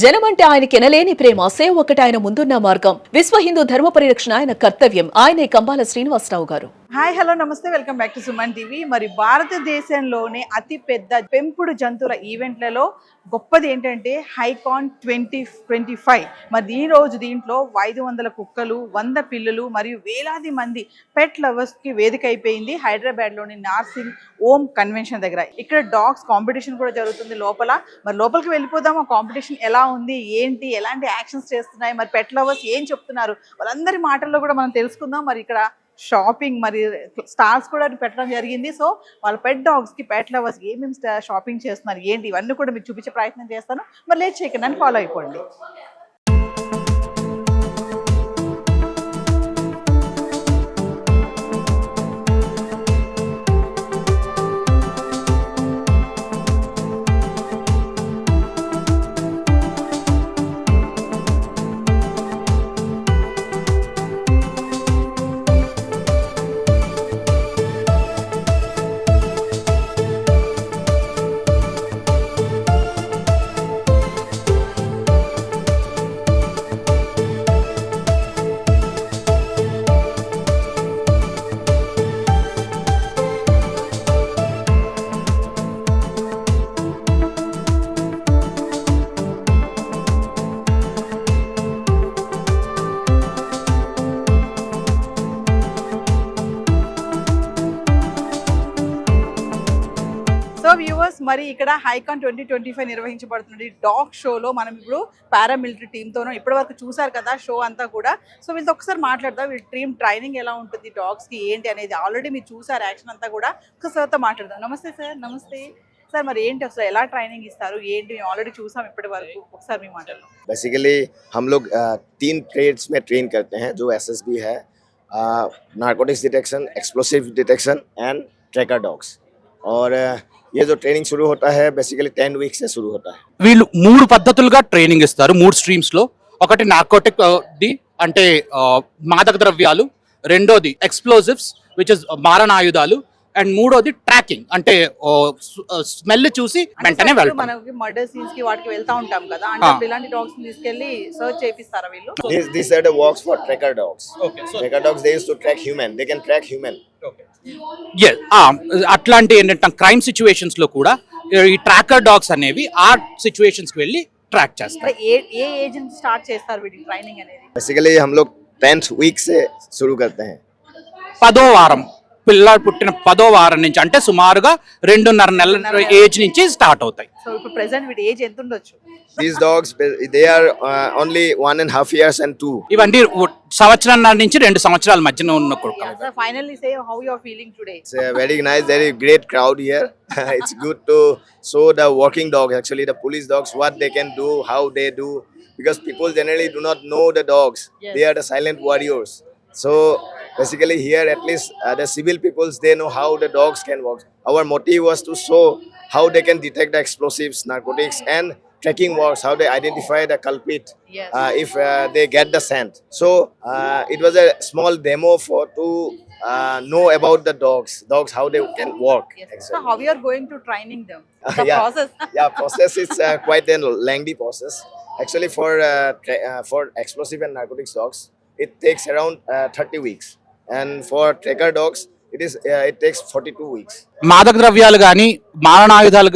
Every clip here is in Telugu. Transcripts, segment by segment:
జనమంటే ఆయనకి ఎనలేని ప్రేమ, సేవ ఒకటి ఆయన ముందున్న మార్గం. విశ్వ హిందూ ధర్మ పరిరక్షణ ఆయన కర్తవ్యం. ఆయనే కంబాల శ్రీనివాసరావు గారు. హాయ్ హలో నమస్తే, welcome back to Suman TV. మరి భారతదేశంలోనే అతి పెద్ద పెంపుడు జంతువుల ఈవెంట్లలో గొప్పది ఏంటంటే హైకాన్ 2025. మరి ఈ రోజు దీంట్లో 500 కుక్కలు, 100 పిల్లులు మరియు వేలాది మంది పెట్ లవర్స్ కి వేదిక అయిపోయింది హైదరాబాద్ లోని నార్సింగ్ ఓం కన్వెన్షన్ దగ్గర. ఇక్కడ డాగ్స్ కాంపిటీషన్ కూడా జరుగుతుంది లోపల. మరి లోపలికి వెళ్ళిపోదాం, ఆ కాంపిటీషన్ ఎలా ఉంది, ఏంటి, ఎలాంటి యాక్షన్స్ చేస్తున్నాయి, మరి పెట్ లవర్స్ ఏం చెప్తున్నారు, వాళ్ళందరి మాటల్లో కూడా మనం తెలుసుకుందాం. మరి ఇక్కడ షాపింగ్ మరి స్టార్స్ కూడా పెట్టడం జరిగింది. సో వాళ్ళ పెట్ డాగ్స్ కి పెట్ లవర్స్ ఏమేమి షాపింగ్ చేస్తున్నారు, ఏంటి, ఇవన్నీ కూడా మీకు చూపించే ప్రయత్నం చేస్తాను. మరి లేట్ చేయకుండా ఫాలో అయిపోండి. సో వ్యూవర్స్, మరి ఇక్కడ హైకాన్ 2025 నిర్వహించబడుతుంది డాగ్ షోలో మనం ఇప్పుడు పారామిలిటరీ టీమ్తోనూ ఇప్పటి వరకు చూసారు కదా షో అంతా కూడా. సో వీళ్ళతో ఒకసారి మాట్లాడదాం, వీళ్ళ టీమ్ ట్రైనింగ్ ఎలా ఉంటుంది, డాగ్స్కి ఏంటి అనేది ఆల్రెడీ మీరు చూసారు యాక్షన్ అంతా కూడా. ఒకసారితో మాట్లాడదాం. నమస్తే సార్. నమస్తే సార్, మరి ఏంటి అసలు ఎలా ట్రైనింగ్ ఇస్తారు, ఏంటి, మేము ఆల్రెడీ చూసాం ఇప్పటి వరకు, ఒకసారి మీ మాటల్లో. बेसिकली हम लोग 3 ट्रेड्स में ट्रेन करते हैं, जो एसएसबी है, narcotics detection, explosive detection and tracker dogs. और ये जो ट्रेनिंग शुरू होता है बेसिकली 10 वीक से शुरू होता है. వీళ్ళు 3 పద్ధతులుగా ట్రైనింగ్ ఇస్తారు, 3 స్ట్రీమ్స్ లో. ఒకటి నార్కోటిక్ ది అంటే మాదక ద్రవ్యాలు, రెండోది ఎక్స్ప్లోజివ్స్ విచ్ ఇస్ మారణాయుధాలు, అండ్ మూడోది ట్రాకింగ్ అంటే స్మెల్ చూసి వెంటనే వెళ్తాం. మనకి మర్డర్ సీన్స్ కి వాటికి వెళ్తా ఉంటాం కదా, అంటే ఇలాంటి డాగ్స్ తీసుకెళ్లి సర్చ్ చేపిస్తారా వీళ్ళు? These are the walks for tracker dogs. Okay, so tracker dogs, they used to track human. They can track human. Okay. అట్లాంటి ఏంటంటే క్రైమ్ సిచ్యువేషన్స్ లో కూడా ఈ ట్రాకర్ డాగ్స్ అనేవి ఆ సిచ్యువేషన్స్ కి వెళ్ళి ట్రాక్ చేస్తారు. ఏ ఏజ్ నుంచి స్టార్ట్ చేస్తారు వీటి ట్రైనింగ్ అనేది? बेसिकली हम लोग 10th वीक से शुरू करते हैं. 10వ వారం, పిల్లలు పుట్టిన 10వ వారం నుంచి, అంటే సుమారుగా 2.5 నెలల ఏజ్ నుంచి స్టార్ట్ అవుతాయి. సో ఇప్పుడు ప్రెసెంట్ వీటి ఏజ్ ఎంత ఉండొచ్చు? These dogs, they are only 1.5 years and 2. ఇవన్నీ సంవత్సరం నుంచి 2 సంవత్సరాల మధ్యన ఉన్న కుక్కలు. So finally say how you are feeling today. It's a very nice, very great crowd here. It's good to show the working dogs, actually the police dogs, what they can do, how they do, because people generally do not know the dogs. Yes. They are the silent warriors. So basically here at least the civil peoples, they know how the dogs can work. Our motive was to show how they can detect the explosives, narcotics, and tracking works, how they identify the culprit. Yes. If they get the scent. So it was a small demo for to know about the dogs, how they can work. Yes. Exactly. So how you are going to training them? The Yeah. process. Yeah, process is quite a lengthy process. Actually, for explosive and narcotics dogs, it takes around 30 weeks, and for tracker dogs, it takes 42 weeks. మాదక ద్రవ్యాలు కానీ మారణాయుధాలు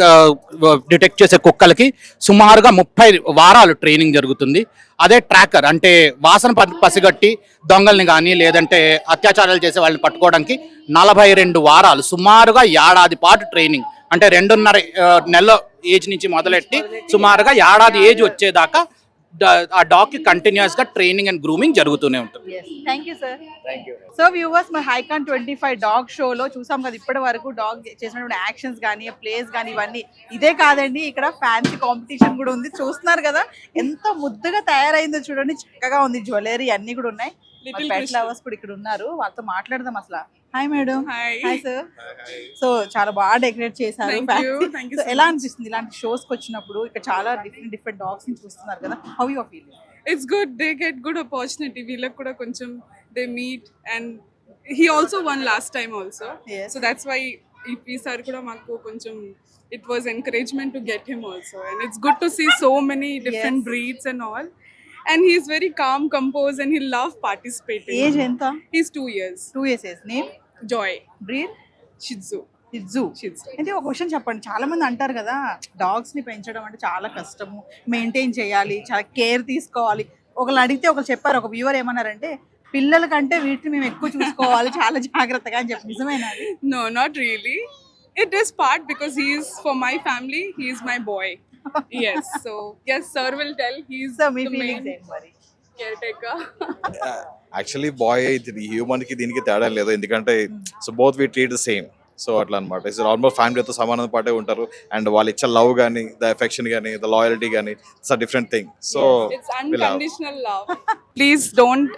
డిటెక్ట్ చేసే కుక్కలకి సుమారుగా 30 వారాలు ట్రైనింగ్ జరుగుతుంది. అదే ట్రాకర్ అంటే వాసన పసిగట్టి దొంగల్ని కానీ లేదంటే అత్యాచారాలు చేసే వాళ్ళని పట్టుకోవడానికి 42 వారాలు, సుమారుగా ఏడాది పాటు ట్రైనింగ్. అంటే 2.5 నెలల ఏజ్ నుంచి మొదలెట్టి సుమారుగా ఏడాది ఏజ్ వచ్చేదాకా ఆ డాగ్ కి కంటిన్యూస్ గా ట్రైనింగ్ అండ్ గ్రూమింగ్ జరుగుతూనే ఉంటుంది. Yes. Thank you sir. Thank you. So viewers, మరి హైకాన్ 25 డాగ్ షోలో చూసాం కదా ఇప్పటి వరకు డాగ్ చేసినటువంటి యాక్షన్స్ కానీ ప్లేస్ కానీ ఇవన్నీ. ఇదే కాదండి, ఇక్కడ ఫ్యాన్సీ కాంపిటీషన్ కూడా ఉంది. చూస్తున్నారు కదా ఎంత ముద్దుగా తయారైందో చూడండి, చక్కగా ఉంది, జ్యువెలరీ అన్ని కూడా ఉన్నాయి. పెట్ లవర్స్ కూడా ఇక్కడ ఉన్నారు, వాళ్ళతో మాట్లాడదాం అసలు. Hi madam. Hi sir. So చాలా బాగా డెకరేట్ చేశారు. So, ఎలా అనిపిస్తుంది ఇలాంటి షోస్ కి వచ్చినప్పుడు? ఇక్కడ చాలా డిఫరెంట్ డాగ్స్ ని చూస్తున్నారు కదా, how you are feeling? It's good. They get good opportunity. Veelak kuda koncham they meet, and he also won last time also. Yes. So that's why ఈసారి కూడా మాకు కొంచెం it was encouragement to get him also, and it's good to see so many different breeds and all, and he's very calm, composed, and he love participating. Age ఎంత? He's 2 years. 2 years age. Name? Joy. Breed? Shih Tzu. ఇజ్జు. అంటే ఒక క్వశ్చన్ చెప్పండి, చాలా మంది అంటారు కదా డాగ్స్ ని పెంచడం అంటే చాలా కష్టము, మెయింటైన్ చేయాలి, చాలా కేర్ తీసుకోవాలి. ఒకళ్ళు అడిగితే ఒకళ్ళు చెప్పారు, ఒక వ్యూవర్ ఏమన్నారంటే పిల్లల కంటే వీటిని మేము ఎక్కువ చూసుకోవాలి చాలా జాగ్రత్తగా అని చెప్పి. నిజమేనా అది? No, not really. It is part because he is for my family. He is my boy. Yes. So yes, sir will tell. He's so me the feelings main ఏంటి మరి? caretaker. యాక్చువల్లీ బాయ్ హ్యూమన్కి దీనికి తేడా లేదు, ఎందుకంటే so both we treat the same. So అట్లా అనమాట. ఇట్స్ ఆల్మోస్ట్ ఫ్యామిలీతో సమానం పాటే ఉంటారు, అండ్ వాళ్ళు ఇచ్చే లవ్ కానీ, ద ఎఫెక్షన్ కానీ, ద లాయల్టీ కానీ, it's a different thing. So It's unconditional love. Please don't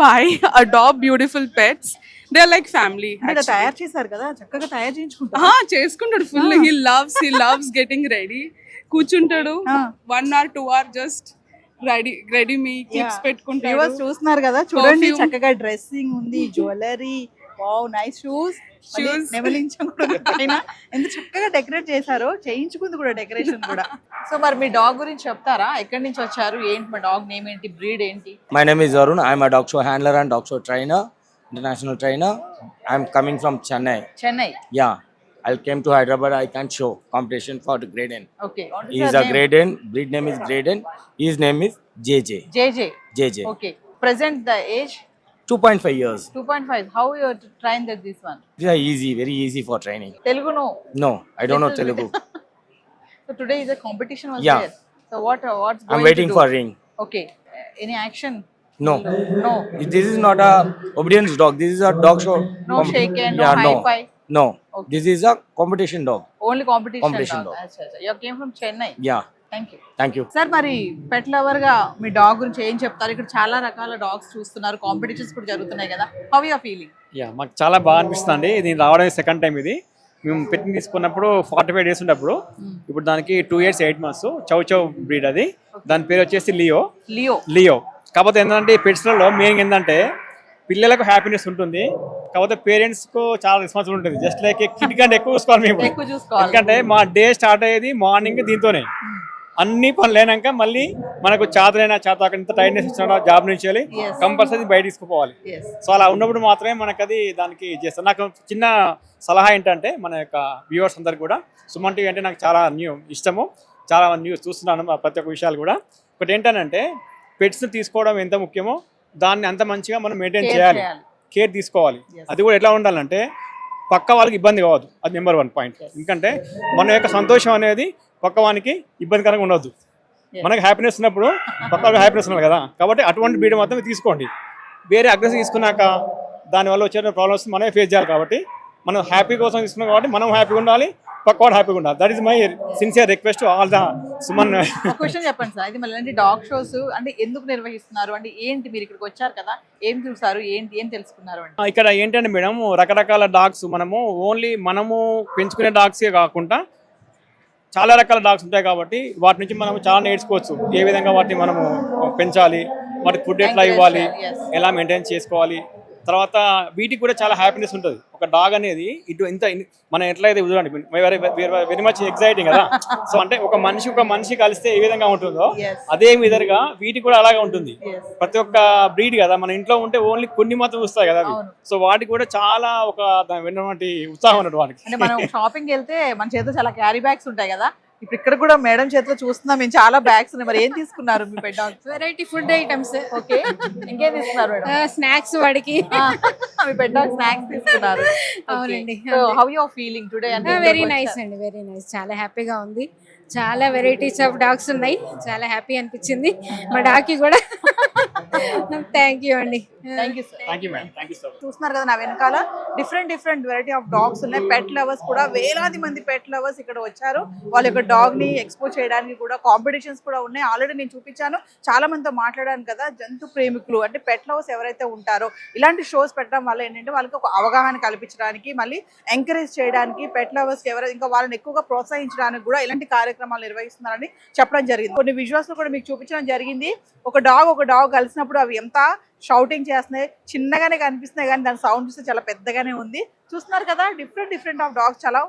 buy, adopt beautiful pets. They're like family. మీరు తయారు చేశారు కదా, చక్కగా తయారు చేయించుకుంటారు. చేసుకుంటాడు full. He loves getting ready. కూర్చుంటాడు 1 hour 2 hour just ready me clips పెట్టుకుంటాడు. వ్యూవర్స్ చూస్తున్నారు కదా, చూడండి Perfume. చక్కగా డ్రెస్సింగ్ ఉంది, జ్యువెలరీ, వావ్ నైస్ షూస్. ఎంత చక్కగా డెకరేట్ చేశారో, చేయించుకుంది కూడా డెకరేషన్ కూడా. సో మరి మీ డాగ్ గురించి చెప్తారా? ఎక్కడి నుంచి వచ్చారు, ఏంటి మా డాగ్ నేమ్ ఏంటి, బ్రీడ్ ఏంటి? My name is Arun. I am a dog show handler and dog show trainer, international trainer. I am coming from Chennai. Chennai. Yeah, I came to Hyderabad. I can show competition for the grade N. Okay. He is a grade N. Breed name is grade N. His name is JJ. JJ. JJ. Okay. Present the age 2.5 years. 2.5. How you train that this one? These are easy, very easy for training. తెలుగును? No, I don't know Telugu. So today is a competition was Yeah. there. So what's going I'm waiting to do? for ring. Okay. Any action? No. No. This is not a obedience dog. This is a dog show. No shake hand, no Yeah, high no. five. No. Okay. This is a competition dog. Only competition, Competition dog. dog. Achha, you came from Chennai. Yeah. Thank you. Thank you. Sir మరి పెట్ లవర్ గా మీ డాగ్ గురించి ఏం చెప్తారు? ఇక్కడ చాలా రకాల డాగ్స్ చూస్తున్నారు, కాంపిటీషన్స్ కూడా జరుగుతున్నాయి కదా, how you are feeling? Yeah, మాకు చాలా బాగా అనిపిస్తుంది అండి. ఇది రావడం సెకండ్ టైం. ఇది మేము పెట్టి తీసుకున్నప్పుడు 45 days ఉన్నప్పుడు, ఇప్పుడు దానికి 2 years 8 months. చౌ చౌ బ్రీడ్ అది. దాని పేరు వచ్చేసి లియో. లియో. కాకపోతే ఏంటంటే ఈ పెట్స్లలో మెయిన్ ఏంటంటే పిల్లలకు హ్యాపీనెస్ ఉంటుంది, కాకపోతే పేరెంట్స్కు చాలా రెస్పాన్సిబుల్ ఉంటుంది. జస్ట్ లైక్ కిడ్ కంటే ఎక్కువ చూసుకోవాలి మేము. ఎక్కువ చూసుకోవాలి. ఎందుకంటే మా డే స్టార్ట్ అయ్యేది మార్నింగ్ దీంతోనే. అన్ని పనులు అయినాక మళ్ళీ మనకు చేతలైనా చేత ఇంత టైర్నెస్ ఇచ్చినా జాబ్ నుంచి వెళ్ళి కంపల్సరీ బయట తీసుకుపోవాలి. సో అలా ఉన్నప్పుడు మాత్రమే మనకు అది దానికి చేస్తాం. నాకు చిన్న సలహా ఏంటంటే మన యొక్క వ్యూవర్స్ అందరికి కూడా, సుమన్ టీవీ అంటే నాకు చాలా ఇష్టము, చాలా న్యూస్ చూస్తున్నాను ప్రతి ఒక్క విషయాలు కూడా. ఒకటి ఏంటంటే పెట్స్ని తీసుకోవడం ఎంత ముఖ్యమో దాన్ని అంత మంచిగా మనం మెయింటైన్ చేయాలి, కేర్ తీసుకోవాలి. అది కూడా ఎట్లా ఉండాలంటే పక్క వాళ్ళకి ఇబ్బంది కావద్దు, అది నెంబర్ 1 పాయింట్. ఎందుకంటే మన యొక్క సంతోషం అనేది పక్క వానికి ఇబ్బందికరంగా ఉండొద్దు. మనకు హ్యాపీనెస్ ఉన్నప్పుడు పక్క వాళ్ళకి హ్యాపీనెస్ ఉన్నారు కదా, కాబట్టి అటువంటి బ్రీడ్ మాత్రం తీసుకోండి. వేరే అగ్రెసివ్ తీసుకున్నాక దానివల్ల వచ్చే ప్రాబ్లమ్స్ మనమే ఫేస్ చేయాలి. కాబట్టి మనం హ్యాపీ కోసం తీసుకున్నాం కాబట్టి మనం హ్యాపీగా ఉండాలి, పక్క వాడు హ్యాపీగా ఉండాలి. That is my sincere request to all the Suman. Question చెప్పండి సార్, ఇది మళ్ళీ డాగ్ షోస్ అంటే ఎందుకు నిర్వహిస్తున్నారు, అంటే ఏంటి, మీరు ఇక్కడికి వచ్చారు కదా, ఏం చూసారు, ఏంటి, ఏం తెలుసుకున్నారు అంటే? ఇక్కడ ఏంటంటే మేడం, రకరకాల డాగ్స్ మనము ఓన్లీ మనము పెంచుకునే డాగ్సే కాకుండా చాలా రకాల డాగ్స్ ఉంటాయి, కాబట్టి వాటి నుంచి మనం చాలా నేర్చుకోవచ్చు. ఏ విధంగా వాటిని మనము పెంచాలి, వాటికి ఫుడ్ ఎట్లా ఇవ్వాలి, ఎలా మెయింటైన్ చేసుకోవాలి. తర్వాత వీటికి కూడా చాలా హ్యాపీనెస్ ఉంటుంది. ఒక డాగ్ అనేది ఇటు ఇంత మనం ఎట్లయితే చూడండి, వెరీ మచ్ ఎక్సైటింగ్ కదా. సో అంటే ఒక మనిషి కలిస్తే ఏ విధంగా ఉంటుందో అదే విధంగా వీటికి కూడా అలాగే ఉంటుంది. ప్రతి ఒక్క బ్రీడ్ కదా, మన ఇంట్లో ఉంటే ఓన్లీ కొన్ని మాత్రం చూస్తాయి కదా అవి. సో వాటికి కూడా చాలా ఒక విన్నటువంటి ఉత్సాహం ఉన్నట్టు వాటికి. అంటే మనం షాపింగ్ వెళ్తే మన చేతిలో చాలా క్యారీ బ్యాగ్స్ ఉంటాయి కదా, ఇప్పుడు ఇక్కడ కూడా మేడం చేతిలో చూస్తున్నాం మేము, చాలా బ్యాగ్స్ ఉన్నాయి. మరి ఏం తీసుకున్నారు మీ pet dogs? Variety food items. Okay, ఇంకేం తీసుకున్నారు మేడం? స్నాక్స్ వాడికి. మీ పెట్ డాగ్ స్నాక్స్ తీసుకున్నారు. అవునండి. So how you are feeling today? Very nice అండి, వెరీ నైస్. చాలా హ్యాపీగా ఉంది. చాలా వెరైటీస్ ఆఫ్ డాగ్స్ ఉన్నాయి, చాలా హ్యాపీ అనిపించింది మా డాగ్కి కూడా. థ్యాంక్ యూ అండి. Thank you sir. Thank you madam, thank you so much. చూస్తున్నారు కదా నా వెనకాల డిఫరెంట్ వెరైటీ ఆఫ్ డాగ్స్ ఉన్నాయి. పెట్ లవర్స్ కూడా వేలాది మంది పెట్ లవర్స్ ఇక్కడ వచ్చారు. వాళ్ళ యొక్క డాగ్ ని ఎక్స్పోజ్ చేయడానికి కూడా కాంపిటీషన్స్ కూడా ఉన్నాయి. ఆల్రెడీ నేను చూపించాను, చాలా మందితో మాట్లాడాను కదా. జంతు ప్రేమికులు అంటే పెట్ లవర్స్ ఎవరైతే ఉంటారో ఇలాంటి షోస్ పెట్టడం వల్ల ఏంటంటే వాళ్ళకి ఒక అవగాహన కల్పించడానికి, మళ్ళీ ఎంకరేజ్ చేయడానికి, పెట్ లవర్స్ ఎవరైతే ఇంకా వాళ్ళని ఎక్కువగా ప్రోత్సహించడానికి కూడా ఇలాంటి కార్యక్రమాలు నిర్వహిస్తున్నారని చెప్పడం జరిగింది. కొన్ని విజువల్స్ కూడా మీకు చూపించడం జరిగింది. ఒక డాగ్ కలిసినప్పుడు చూస్తున్నప్పుడు అవి ఎంత షౌటింగ్ చేస్తున్నాయి, చిన్నగానే కనిపిస్తున్నాయి కానీ దాని సౌండ్ చూస్తే చాలా పెద్దగానే ఉంది. చూస్తున్నారు కదా, డిఫరెంట్ ఆఫ్ డాగ్స్ చాలా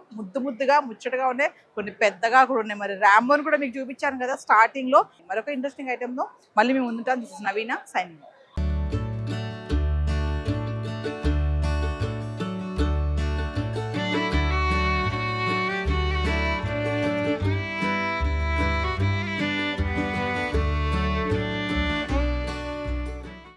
ముద్దుగా ముచ్చటగా ఉన్నాయి, కొన్ని పెద్దగా కూడా ఉన్నాయి. మరి ర్యాంబోని కూడా మీకు చూపించాను కదా స్టార్టింగ్ లో. మరొక ఇంట్రెస్టింగ్ ఐటెంలో మళ్ళీ మేము ముందుంటాం. This is Naveena signing.